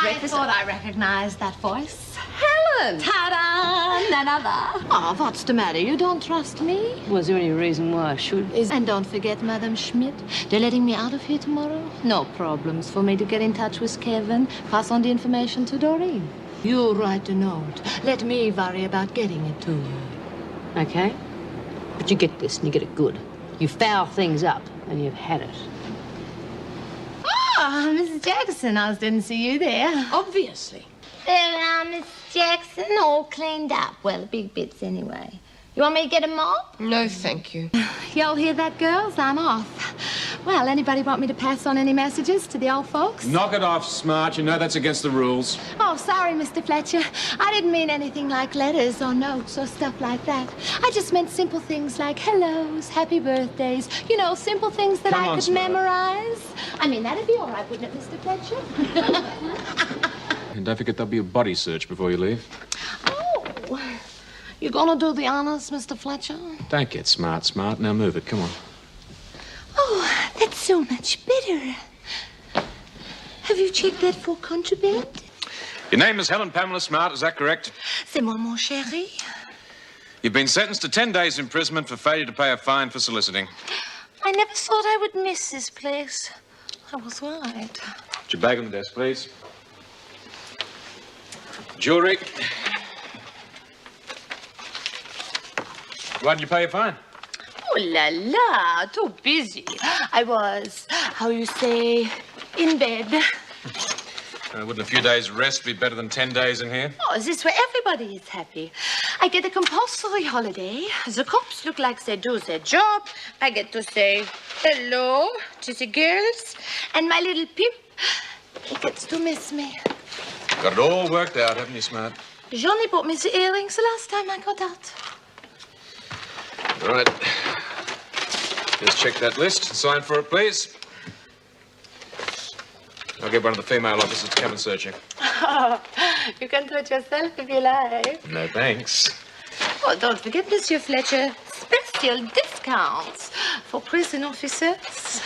breakfast. I thought I recognised that voice. Helen! Ta-da! None other. Oh, what's the matter? You don't trust me? Was there any reason why I should? And don't forget, Madame Schmidt, they're letting me out of here tomorrow. No problems for me to get in touch with Kevin. Pass on the information to Doreen. You write a note. Let me worry about getting it to you. Okay. But you get this, and you get it good. You foul things up, and you've had it. Oh, Mrs. Jackson, I didn't see you there. Obviously. There, Miss Jackson, all cleaned up. Well, big bits anyway. You want me to get a mop? No, thank you. Y'all hear that, girls? I'm off. Well, anybody want me to pass on any messages to the old folks? Knock it off, Smart. You know that's against the rules. Oh, sorry, Mr. Fletcher. I didn't mean anything like letters or notes or stuff like that. I just meant simple things like hellos, happy birthdays. You know, simple things that I could memorize. I mean, that'd be all right, wouldn't it, Mr. Fletcher? And don't forget there'll be a body search before you leave. Oh, you gonna do the honors, Mr. Fletcher? Don't get smart. Now move it. Come on. Oh, that's so much better. Have you checked that for contraband? Your name is Helen Pamela Smart, is that correct? C'est moi, mon chéri. You've been sentenced to 10 days imprisonment for failure to pay a fine for soliciting. I never thought I would miss this place. I was right. Put your bag on the desk, please. Jewelry. Why didn't you pay your fine? Oh, la la, too busy. I was, how you say, in bed. Wouldn't a few days rest be better than 10 days in here? Oh, is this where everybody is happy? I get a compulsory holiday. The cops look like they do their job. I get to say hello to the girls. And my little Pip, he gets to miss me. Got it all worked out, haven't you, Smart? Johnny bought me the earrings the last time I got out. All right. Just check that list. Sign for it, please. I'll get one of the female officers to come and search you. Oh, you can do it yourself if you like. No, thanks. Oh, don't forget, Monsieur Fletcher, special discounts for prison officers.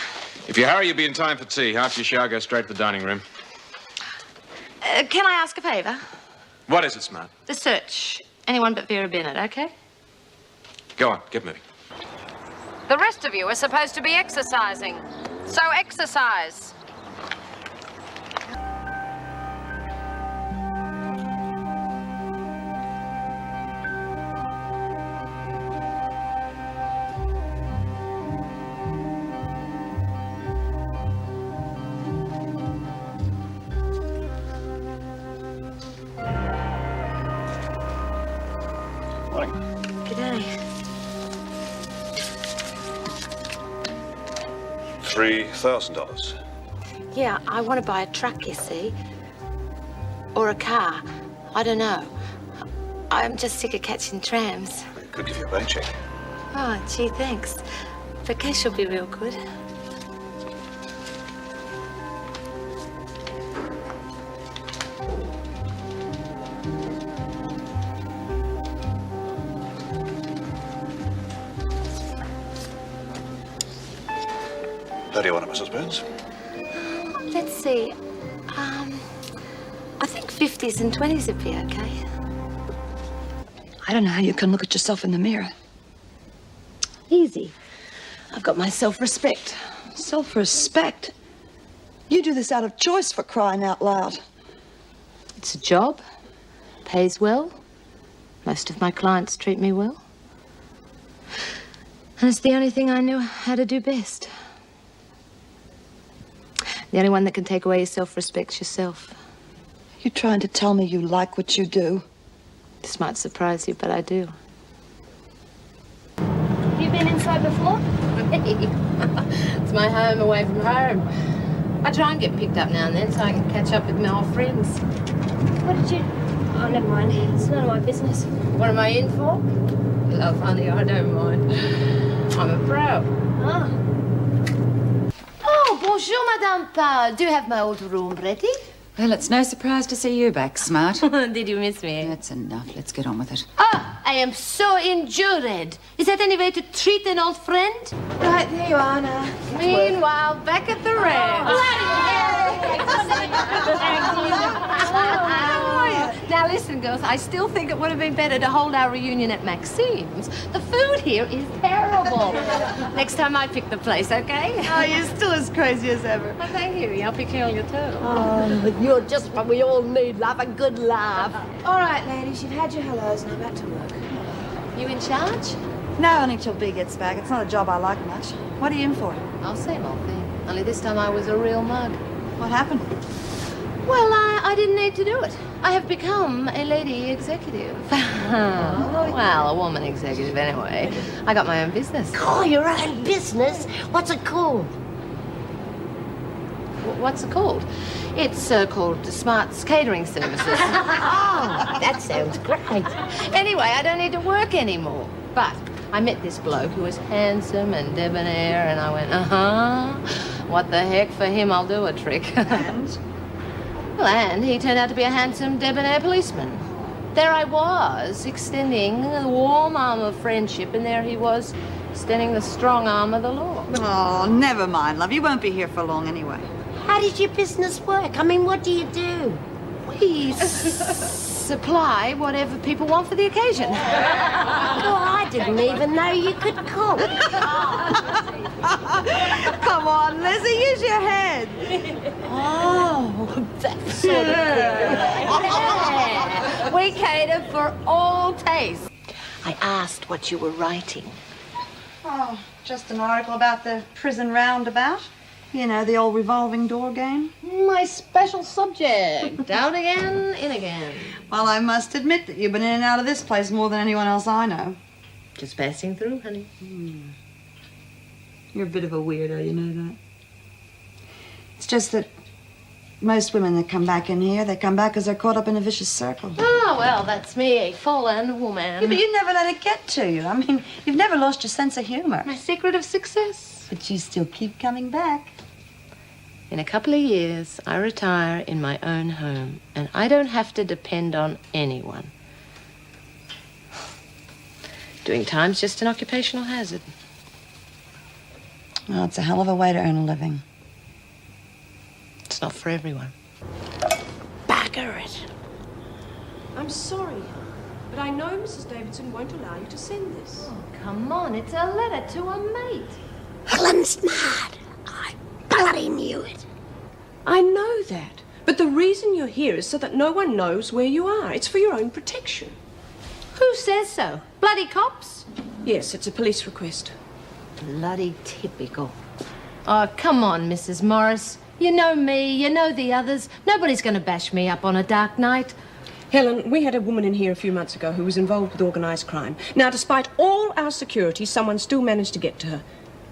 If you hurry, you'll be in time for tea. After your shower, go straight to the dining room. Can I ask a favour? What is it, Smart? The search. Anyone but Vera Bennett, okay? Go on, get moving. The rest of you are supposed to be exercising. So exercise. G'day. $3,000. Yeah, I want to buy a truck, you see. Or a car. I don't know. I'm just sick of catching trams. I could give you a bank check. Oh, gee, thanks. But cash will be real good. How do you want it, Mrs. Burns? Let's see. I think 50s and 20s would be okay. I don't know how you can look at yourself in the mirror. Easy. I've got my self-respect. Self-respect? You do this out of choice, for crying out loud. It's a job. Pays well. Most of my clients treat me well. And it's the only thing I know how to do best. The only one that can take away your self-respect's yourself. You trying to tell me you like what you do? This might surprise you, but I do. Have you been inside before? It's my home away from home. I try and get picked up now and then so I can catch up with my old friends. What did you... Oh, never mind. It's none of my business. What am I in for? Love, honey, I don't mind. I'm a pro. Ah. Oh, bonjour, Madame Pau. Do you have my old room ready? Well, it's no surprise to see you back, Smart. Did you miss me? That's enough. Let's get on with it. Ah, I am so injured. Is that any way to treat an old friend? Right, there you are now. Meanwhile, back at the ranch. Oh, listen, girls, I still think it would have been better to hold our reunion at Maxime's. The food here is terrible. Next time I pick the place, okay? Oh, you're still as crazy as ever. Oh, thank you. You're peculiar, too. Oh, you're just what we all need, love, a good laugh. All right, ladies, you've had your hellos, now back to work. You in charge? No, only till B gets back. It's not a job I like much. What are you in for? Oh, same old thing. Only this time I was a real mug. What happened? Well, I didn't need to do it. I have become a lady executive. Well, a woman executive anyway. I got my own business. Oh, your own business? What's it called? What's it called? It's called Smart's Catering Services. Oh, that sounds great. Anyway, I don't need to work anymore. But I met this bloke who was handsome and debonair, and I went, what the heck, for him I'll do a trick. And? Well, and he turned out to be a handsome, debonair policeman. There I was, extending the warm arm of friendship, and there he was, extending the strong arm of the law. Oh, never mind, love. You won't be here for long anyway. How does your business work? I mean, what do you do? We supply whatever people want for the occasion. Oh, I didn't even know you could cook. Come on, Leslie, use your head. Oh, that's sort of cool. Yeah. We cater for all tastes. I asked what you were writing. Oh, just an article about the prison roundabout. You know, the old revolving door game. My special subject. Out again, in again. Well, I must admit that you've been in and out of this place more than anyone else I know. Just passing through, honey. You're a bit of a weirdo, you know that. It's just that most women that come back in here, they come back because they're caught up in a vicious circle. Oh, well, that's me, a fallen woman. Yeah, but you never let it get to you. I mean, you've never lost your sense of humor. My secret of success. But you still keep coming back. In a couple of years, I retire in my own home, and I don't have to depend on anyone. Doing time's just an occupational hazard. Well, it's a hell of a way to earn a living. It's not for everyone. Bugger it. I'm sorry, but I know Mrs. Davidson won't allow you to send this. Oh, come on, it's a letter to a mate. Helen's smart. I bloody knew it. I know that, but the reason you're here is so that no one knows where you are. It's for your own protection. Who says so? Bloody cops? Yes, it's a police request. Bloody typical. Oh, come on, Mrs. Morris. You know me, you know the others. Nobody's going to bash me up on a dark night. Helen, we had a woman in here a few months ago who was involved with organised crime. Now, despite all our security, someone still managed to get to her.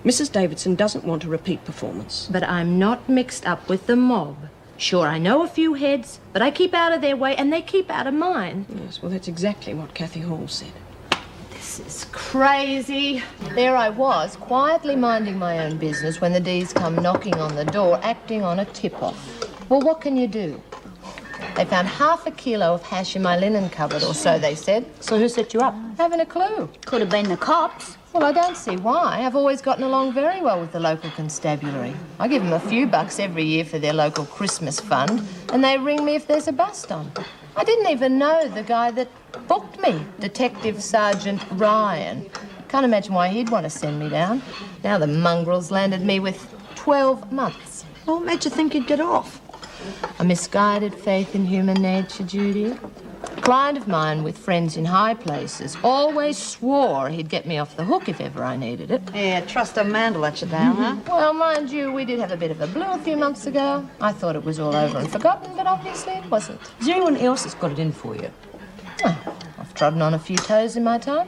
Mrs. Davidson doesn't want a repeat performance. But I'm not mixed up with the mob. Sure, I know a few heads, but I keep out of their way and they keep out of mine. Yes, well, that's exactly what Kathy Hall said. This is crazy. There I was, quietly minding my own business when the D's come knocking on the door, acting on a tip-off. Well, what can you do? They found half a kilo of hash in my linen cupboard, or so they said. So who set you up? Haven't a clue. Could have been the cops. Well, I don't see why. I've always gotten along very well with the local constabulary. I give them a few bucks every year for their local Christmas fund, and they ring me if there's a bust on. I didn't even know the guy that booked me, Detective Sergeant Ryan. Can't imagine why he'd want to send me down. Now the mongrels landed me with 12 months. Well, what made you think you'd get off? A misguided faith in human nature, Judy. A client of mine with friends in high places always swore he'd get me off the hook if ever I needed it. Yeah, trust a man to let you down, huh? Well, mind you, we did have a bit of a blue a few months ago. I thought it was all over and forgotten, but obviously it wasn't. Is there anyone else that's got it in for you? Oh, I've trodden on a few toes in my time,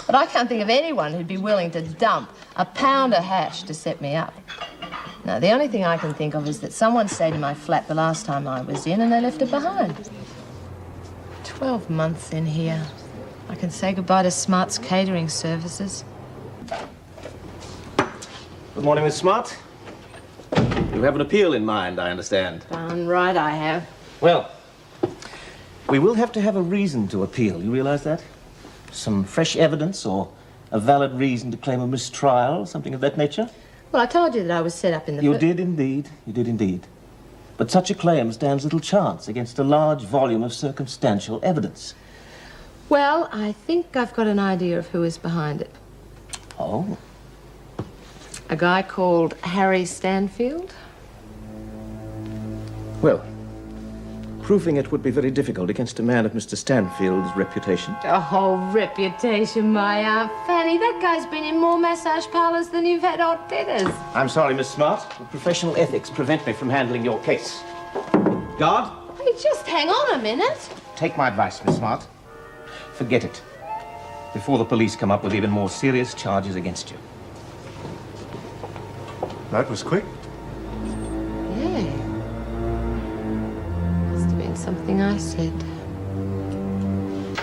but I can't think of anyone who'd be willing to dump a pound of hash to set me up. No, the only thing I can think of is that someone stayed in my flat the last time I was in and they left it behind. 12 months in here. I can say goodbye to Smart's catering services. Good morning, Miss Smart. You have an appeal in mind, I understand. Darn right I have. Well, we will have to have a reason to appeal. You realize that? Some fresh evidence or a valid reason to claim a mistrial, something of that nature? Well, I told you that I was set up in the... You did indeed. You did indeed. But such a claim stands little chance against a large volume of circumstantial evidence. Well, I think I've got an idea of who is behind it. Oh? A guy called Harry Stanfield. Well, proving it would be very difficult against a man of Mr. Stanfield's reputation. Oh, reputation, my Aunt Fanny. That guy's been in more massage parlors than you've had hot dinners. I'm sorry, Miss Smart, but professional ethics prevent me from handling your case. Guard? Hey, just hang on a minute. Take my advice, Miss Smart. Forget it. Before the police come up with even more serious charges against you. That was quick. Yeah. Must have been something I said.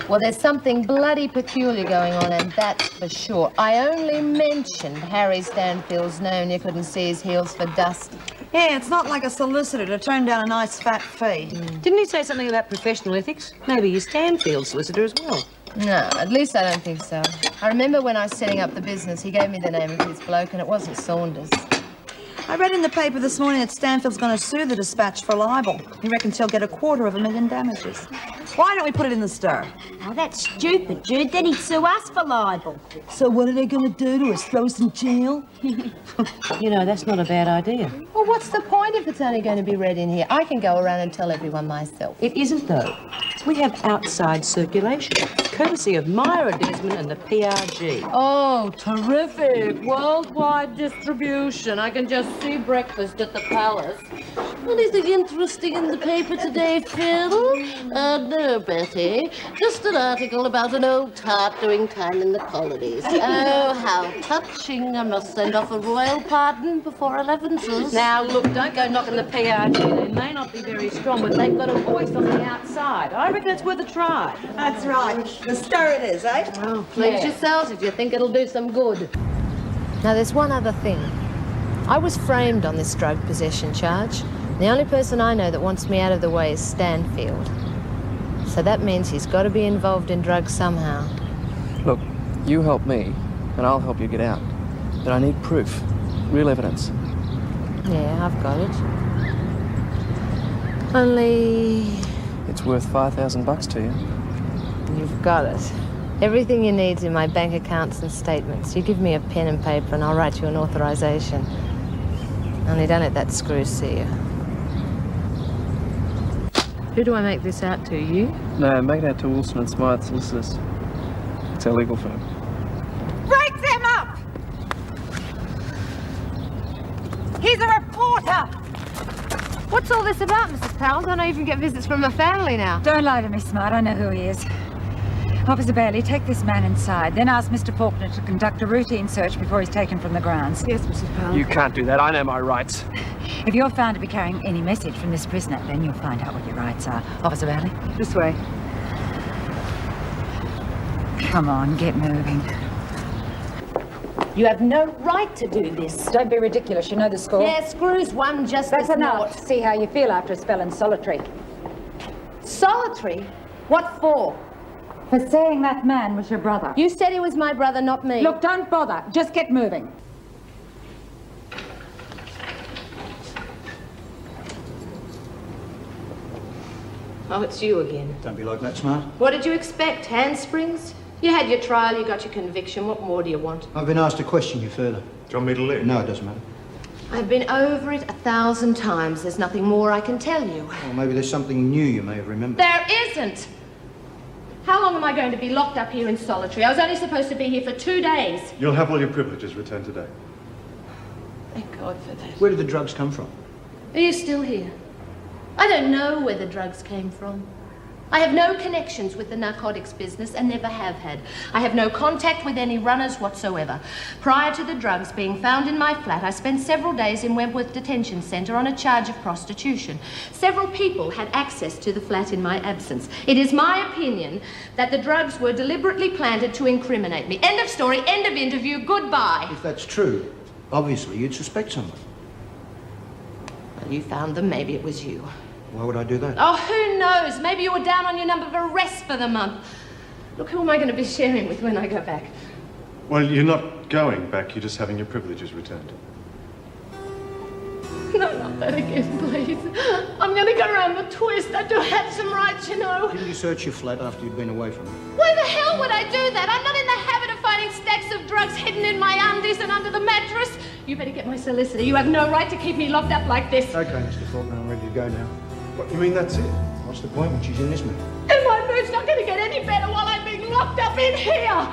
Well, there's something bloody peculiar going on, and that's for sure. I only mentioned Harry Stanfield's name. You couldn't see his heels for dust. Yeah, it's not like a solicitor to turn down a nice fat fee. Didn't he say something about professional ethics? Maybe he's Stanfield's solicitor as well. No, at least I don't think so. I remember when I was setting up the business, he gave me the name of his bloke, and it wasn't Saunders. I read in the paper this morning that Stanfield's going to sue the Dispatch for libel. He reckons he'll get $250,000 damages. Why don't we put it in the Star? Oh, that's stupid, Jude. Then he'd sue us for libel. So what are they going to do to us? Throw us in jail? You know, that's not a bad idea. Well, what's the point if it's only going to be read in here? I can go around and tell everyone myself. It isn't, though. We have outside circulation, courtesy of Myra Desmond and the PRG. Oh, terrific. Worldwide distribution. I can just see breakfast at the Palace. Anything interesting in the paper today, Phil? No, Betty. Just an article about an old tart doing time in the colonies. Oh, how touching. I must send off a royal pardon before 11's. Now, look, don't go knocking the PRG. They may not be very strong, but they've got a voice on the outside. I reckon it's worth a try. That's right. The Star it is, eh? Oh, please yourselves if you think it'll do some good. Now, there's one other thing. I was framed on this drug possession charge. The only person I know that wants me out of the way is Stanfield. So that means he's got to be involved in drugs somehow. Look, you help me, and I'll help you get out. But I need proof. Real evidence. Yeah, I've got it. Only... It's worth $5,000 to you. You've got it. Everything you need's in my bank accounts and statements. You give me a pen and paper and I'll write you an authorization. Only don't let that screw see you. Who do I make this out to, you? No, make it out to Wilson & Smythe Solicitors. It's our legal firm. Break them up! He's a reporter! What's all this about, Mrs. Powell? Don't I even get visits from my family now? Don't lie to me, Smart. I know who he is. Officer Bailey, take this man inside, then ask Mr. Faulkner to conduct a routine search before he's taken from the grounds. Yes, Mrs. Powell. You can't do that. I know my rights. If you're found to be carrying any message from this prisoner, then you'll find out what your rights are. Officer Bailey? This way. Come on, get moving. You have no right to do this. Don't be ridiculous. You know the score. Yeah, screws one just That's as enough. naught. See how you feel after a spell in solitary. Solitary? What for? For saying that man was your brother. You said he was my brother, not me. Look, don't bother. Just get moving. Oh, it's you again. Don't be like that, Smart. What did you expect? Handsprings? You had your trial, you got your conviction. What more do you want? I've been asked to question you further. Do you want me to leave? No, it doesn't matter. I've been over it 1,000 times. There's nothing more I can tell you. Or maybe there's something new you may have remembered. There isn't! How long am I going to be locked up here in solitary? I was only supposed to be here for 2 days. You'll have all your privileges returned today. Thank God for that. Where did the drugs come from? Are you still here? I don't know where the drugs came from. I have no connections with the narcotics business and never have had. I have no contact with any runners whatsoever. Prior to the drugs being found in my flat, I spent several days in Wentworth Detention Centre on a charge of prostitution. Several people had access to the flat in my absence. It is my opinion that the drugs were deliberately planted to incriminate me. End of story, end of interview, goodbye. If that's true, obviously you'd suspect someone. Well, you found them, maybe it was you. Why would I do that? Oh, who knows? Maybe you were down on your number of arrests for the month. Look, who am I going to be sharing with when I go back? Well, you're not going back, you're just having your privileges returned. No, that again, please. I'm going to go around the twist. I do have some rights, you know. Didn't you search your flat after you'd been away from it? Why the hell would I do that? I'm not in the habit of finding stacks of drugs hidden in my undies and under the mattress. You better get my solicitor. You have no right to keep me locked up like this. Okay, Mr. Faulkner, I'm ready to go now. What, you mean that's it? What's the point when she's in this mood? And my mood's not going to get any better while I'm being locked up in here.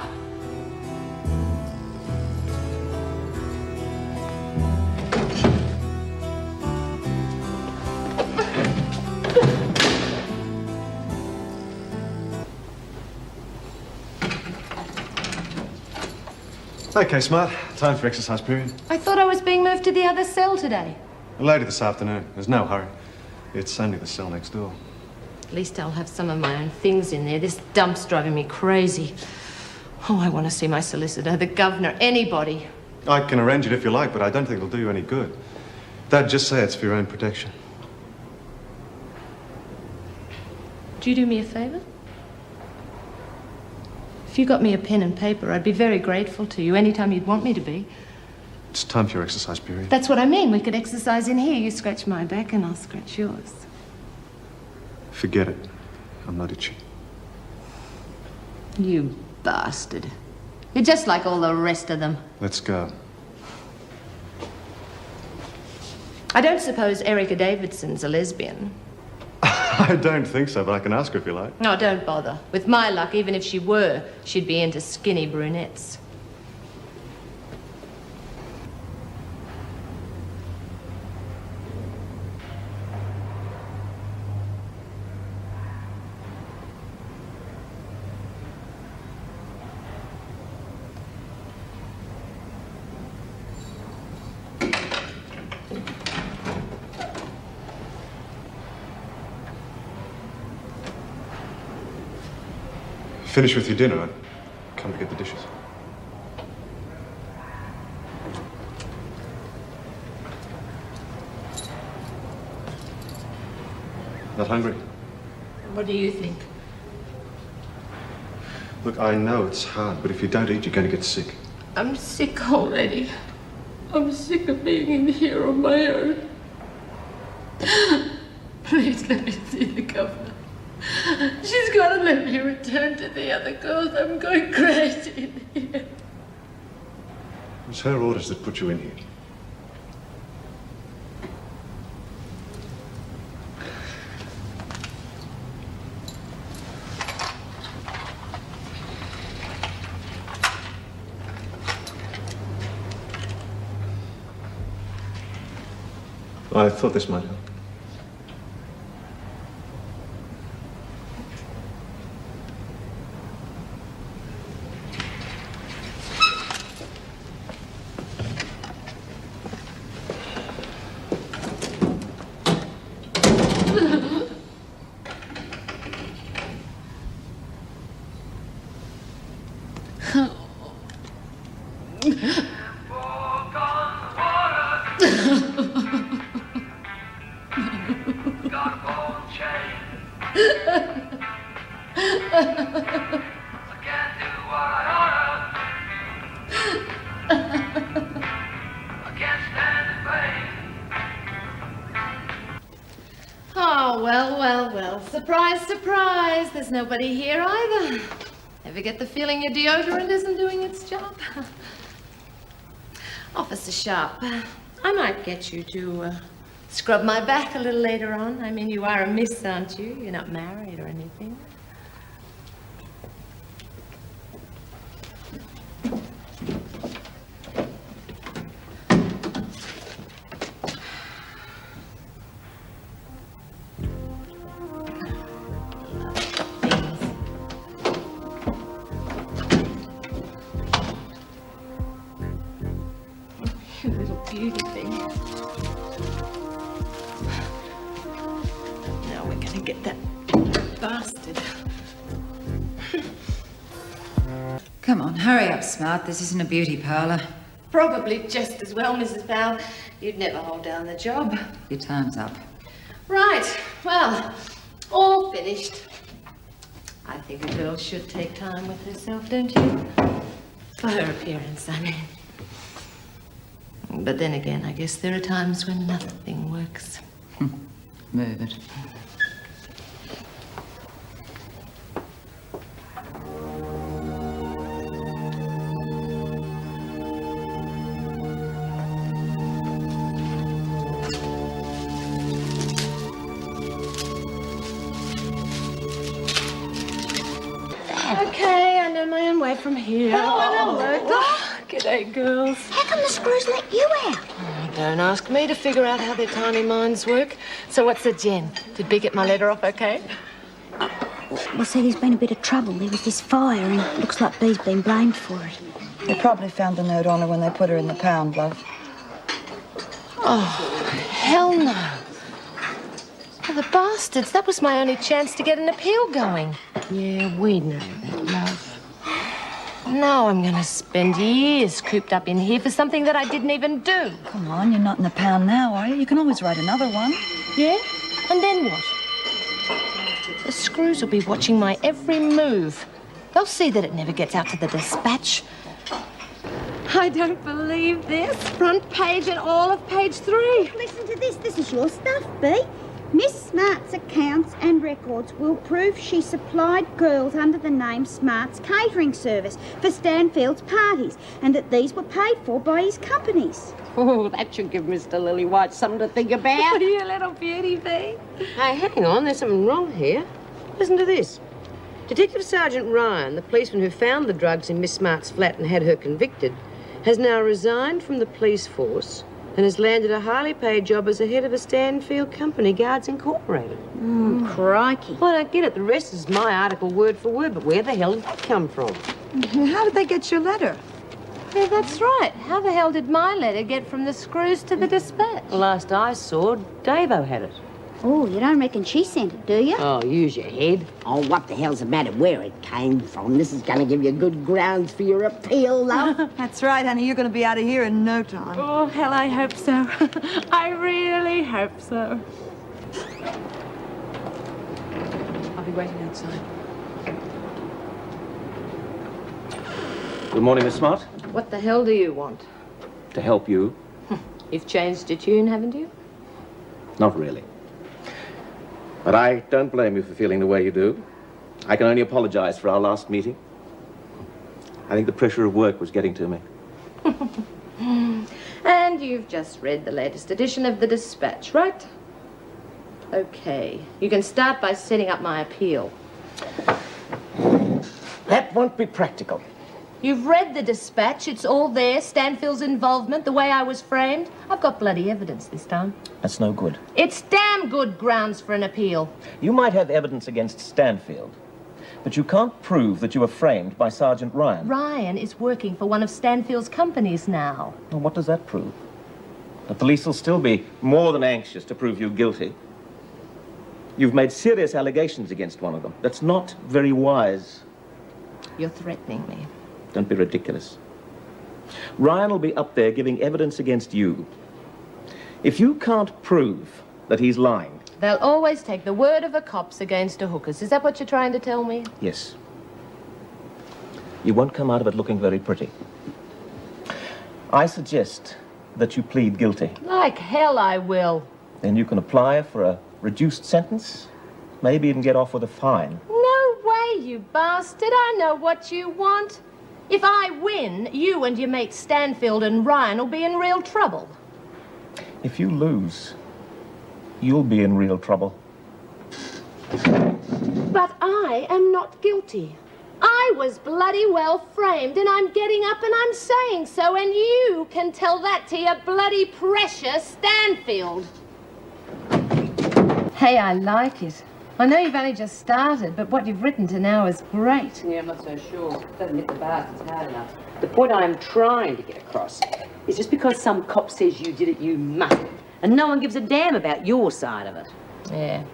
Okay, Smart. Time for exercise period. I thought I was being moved to the other cell today. Later this afternoon. There's no hurry. It's only the cell next door. At least I'll have some of my own things in there. This dump's driving me crazy. Oh, I want to see my solicitor, the governor, anybody. I can arrange it if you like, but I don't think it'll do you any good. Dad, just say it's for your own protection. Do you do me a favor? If you got me a pen and paper, I'd be very grateful to you anytime you'd want me to be. It's time for your exercise period. That's what I mean. We could exercise in here. You scratch my back and I'll scratch yours. Forget it. I'm not itchy. You bastard. You're just like all the rest of them. Let's go. I don't suppose Erica Davidson's a lesbian. I don't think so, but I can ask her if you like. No, don't bother. With my luck, even if she were, she'd be into skinny brunettes. Finish with your dinner. I'd come to get the dishes. Not hungry? What do you think? Look, I know it's hard, but if you don't eat, you're going to get sick. I'm sick already. I'm sick of being in here on my own. Please let me see the governor. She's got to let me return to the other girls. I'm going crazy in here. It was her orders that put you in here. I thought this might help. Oh, well. Surprise, surprise. There's nobody here either. Ever get the feeling your deodorant isn't doing its job? Officer Sharp, I might get you to scrub my back a little later on. I mean, you are a miss, aren't you? You're not married or anything. You little beauty thing. Now we're gonna get that bastard. Come on, hurry up, Smart. This isn't a beauty parlour. Probably just as well, Mrs. Bell. You'd never hold down the job. Your time's up. Right. Well, all finished. I think a girl should take time with herself, don't you? For her appearance, I mean. But then again, I guess there are times when nothing works relax. Move it. Okay, I know my own way from here. Oh, hello, Doc. G'day, girls. How come the screws let you out? Oh, don't ask me to figure out how their tiny minds work. So what's the gen? Did B get my letter off okay? Well, see, there's been a bit of trouble. There was this fire, and it looks like Bee's been blamed for it. They probably found the note on her when they put her in the pound, love. Oh, hell no. Oh, the bastards. That was my only chance to get an appeal going. Yeah, we know that, love. Now I'm going to spend years cooped up in here for something that I didn't even do. Come on, you're not in the pound now, are you? You can always write another one. Yeah? And then what? The screws will be watching my every move. They'll see that it never gets out to the dispatch. I don't believe this. Front page and all of page 3. Listen to this. This is your stuff, Bee. Miss Smart's accounts and records will prove she supplied girls under the name Smart's Catering Service for Stanfield's parties, and that these were paid for by his companies. Oh, that should give Mr. Lillywhite something to think about. You little beauty, Bee. Hey, hang on, there's something wrong here. Listen to this. Detective Sergeant Ryan, the policeman who found the drugs in Miss Smart's flat and had her convicted, has now resigned from the police force and has landed a highly paid job as the head of a Stanfield company, Guards Incorporated. Crikey. Well, I don't get it. The rest is my article word for word, but where the hell did that come from? How did they get your letter? Yeah, that's right. How the hell did my letter get from the screws to the dispatch? The last I saw, Davo had it. Oh, you don't reckon she sent it, do you? Oh, use your head. Oh, what the hell's the matter where it came from? This is going to give you good grounds for your appeal, love. That's right, honey. You're going to be out of here in no time. Oh, hell, I hope so. I really hope so. I'll be waiting outside. Good morning, Miss Smart. What the hell do you want? To help you. You've changed your tune, haven't you? Not really. But I don't blame you for feeling the way you do. I can only apologize for our last meeting. I think the pressure of work was getting to me. And you've just read the latest edition of the Dispatch, right? Okay. You can start by setting up my appeal. That won't be practical. You've read the Dispatch. It's all there. Stanfield's involvement, the way I was framed. I've got bloody evidence this time. That's no good. It's damn good grounds for an appeal. You might have evidence against Stanfield, but you can't prove that you were framed by Sergeant Ryan. Ryan is working for one of Stanfield's companies now. Well, what does that prove? The police will still be more than anxious to prove you guilty. You've made serious allegations against one of them. That's not very wise. You're threatening me. Don't be ridiculous. Ryan will be up there giving evidence against you. If you can't prove that he's lying... They'll always take the word of a cop's against a hooker's. Is that what you're trying to tell me? Yes. You won't come out of it looking very pretty. I suggest that you plead guilty. Like hell I will. Then you can apply for a reduced sentence, maybe even get off with a fine. No way, you bastard. I know what you want. If I win, you and your mates Stanfield and Ryan will be in real trouble. If you lose, you'll be in real trouble. But I am not guilty. I was bloody well framed, and I'm getting up and I'm saying so, and you can tell that to your bloody precious Stanfield. Hey, I like it. I know you've only just started, but what you've written to now is great. Yeah, I'm not so sure. Doesn't hit the bastards hard enough. The point I'm trying to get across is just because some cop says you did it, you mustn't. And no one gives a damn about your side of it. Yeah.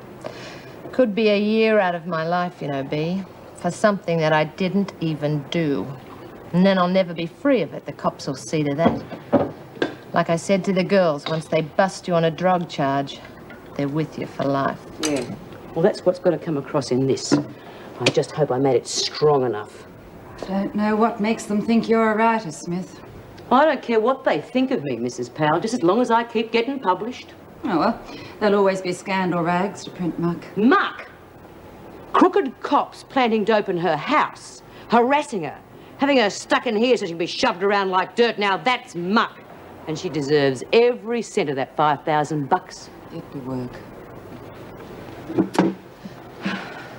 Could be a year out of my life, you know, Bea, for something that I didn't even do. And then I'll never be free of it. The cops will see to that. Like I said to the girls, once they bust you on a drug charge, they're with you for life. Yeah. Well, that's what's got to come across in this. I just hope I made it strong enough. Don't know what makes them think you're a writer, Smith. I don't care what they think of me, Mrs. Powell, just as long as I keep getting published. Oh, well, there'll always be scandal rags to print muck. Muck! Crooked cops planting dope in her house, harassing her, having her stuck in here so she can be shoved around like dirt. Now that's muck. And she deserves every cent of that $5,000. Get to work.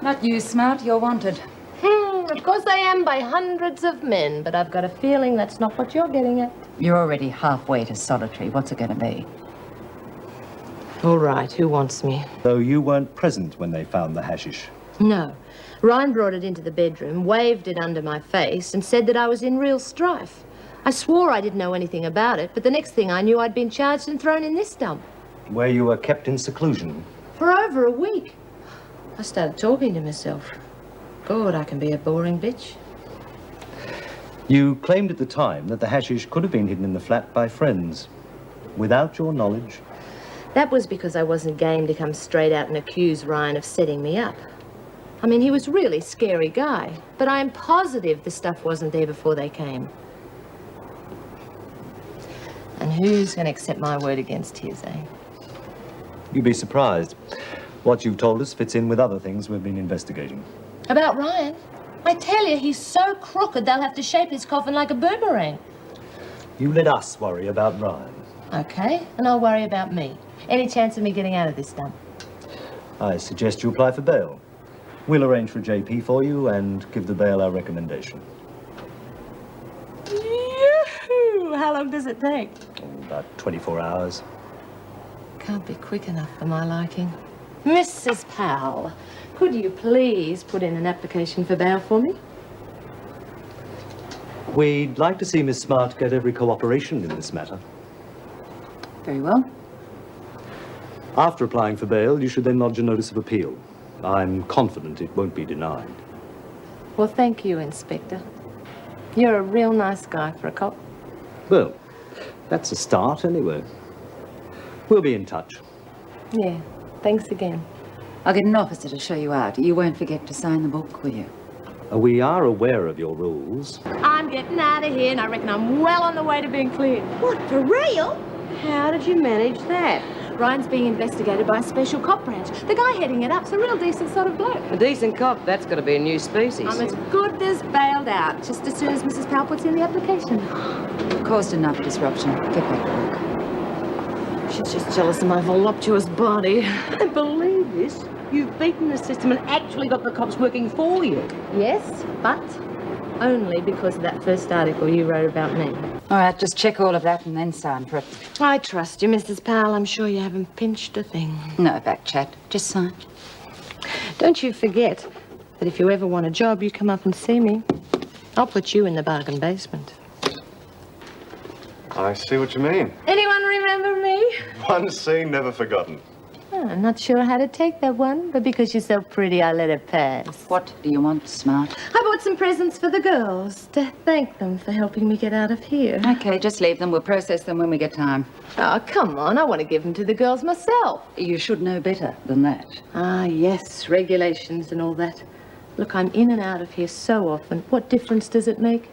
Not you, Smart. You're wanted. Of course I am by hundreds of men, but I've got a feeling that's not what you're getting at. You're already halfway to solitary. What's it going to be? All right, who wants me? So you weren't present when they found the hashish? No. Ryan brought it into the bedroom, waved it under my face, and said that I was in real strife. I swore I didn't know anything about it, but the next thing I knew, I'd been charged and thrown in this dump. Where you were kept in seclusion? For over a week. I started talking to myself. God, I can be a boring bitch. You claimed at the time that the hashish could have been hidden in the flat by friends, without your knowledge. That was because I wasn't game to come straight out and accuse Ryan of setting me up. I mean, he was a really scary guy, but I'm positive the stuff wasn't there before they came. And who's going to accept my word against his, eh? You'd be surprised. What you've told us fits in with other things we've been investigating. About Ryan? I tell you, he's so crooked they'll have to shape his coffin like a boomerang. You let us worry about Ryan. Okay, and I'll worry about me. Any chance of me getting out of this dump? I suggest you apply for bail. We'll arrange for a JP for you and give the bail our recommendation. Yoo-hoo! How long does it take? About 24 hours. Can't be quick enough for my liking. Mrs. Powell, could you please put in an application for bail for me? We'd like to see Miss Smart get every cooperation in this matter. Very well. After applying for bail, you should then lodge a notice of appeal. I'm confident it won't be denied. Well, thank you, Inspector. You're a real nice guy for a cop. Well, that's a start anyway. We'll be in touch. Yeah, thanks again. I'll get an officer to show you out. You won't forget to sign the book, will you? We are aware of your rules. I'm getting out of here, and I reckon I'm well on the way to being cleared. What, for real? How did you manage that? Ryan's being investigated by a special cop branch. The guy heading it up's a real decent sort of bloke. A decent cop? That's got to be a new species. I'm as good as bailed out, just as soon as Mrs. Powell puts in the application. You've caused enough disruption. Get back to work. She's just jealous of my voluptuous body. I don't believe this. You've beaten the system and actually got the cops working for you. Yes, but only because of that first article you wrote about me. All right, just check all of that and then sign for it. I trust you, Mrs. Powell. I'm sure you haven't pinched a thing. No back chat. Just sign. Don't you forget that if you ever want a job, you come up and see me. I'll put you in the bargain basement. I see what you mean. Anyone remember me? One scene never forgotten. Oh, I'm not sure how to take that one, but because you're so pretty, I let it pass. What do you want, Smart? I bought some presents for the girls to thank them for helping me get out of here. Okay, just leave them. We'll process them when we get time. Oh, come on. I want to give them to the girls myself. You should know better than that. Ah, yes, regulations and all that. Look, I'm in and out of here so often. What difference does it make?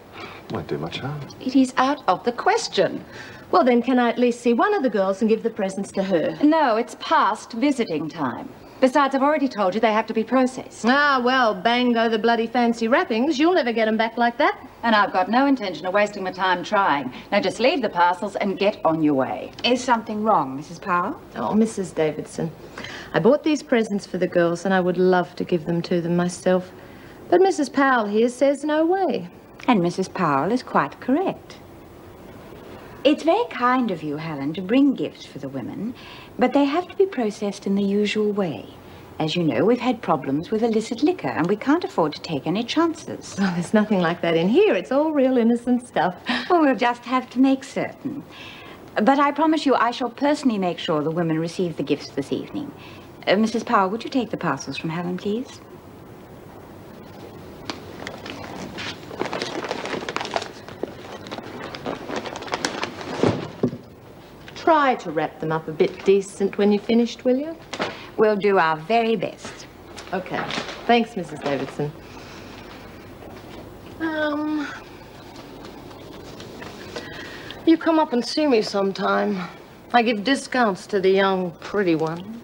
Won't do much harm. It is out of the question. Well, then, can I at least see one of the girls and give the presents to her? No, it's past visiting time. Besides, I've already told you they have to be processed. Ah, well, bang go the bloody fancy wrappings. You'll never get them back like that. And I've got no intention of wasting my time trying. Now just leave the parcels and get on your way. Is something wrong, Mrs. Powell? Oh, Mrs. Davidson, I bought these presents for the girls and I would love to give them to them myself. But Mrs. Powell here says no way. And Mrs. Powell is quite correct. It's very kind of you, Helen, to bring gifts for the women, but they have to be processed in the usual way. As you know, we've had problems with illicit liquor, and we can't afford to take any chances. Oh, there's nothing like that in here. It's all real innocent stuff. Well, we'll just have to make certain. But I promise you, I shall personally make sure the women receive the gifts this evening. Mrs. Powell, would you take the parcels from Helen, please? Try to wrap them up a bit decent when you're finished, will you? We'll do our very best. Okay. Thanks, Mrs. Davidson. You come up and see me sometime. I give discounts to the young, pretty ones.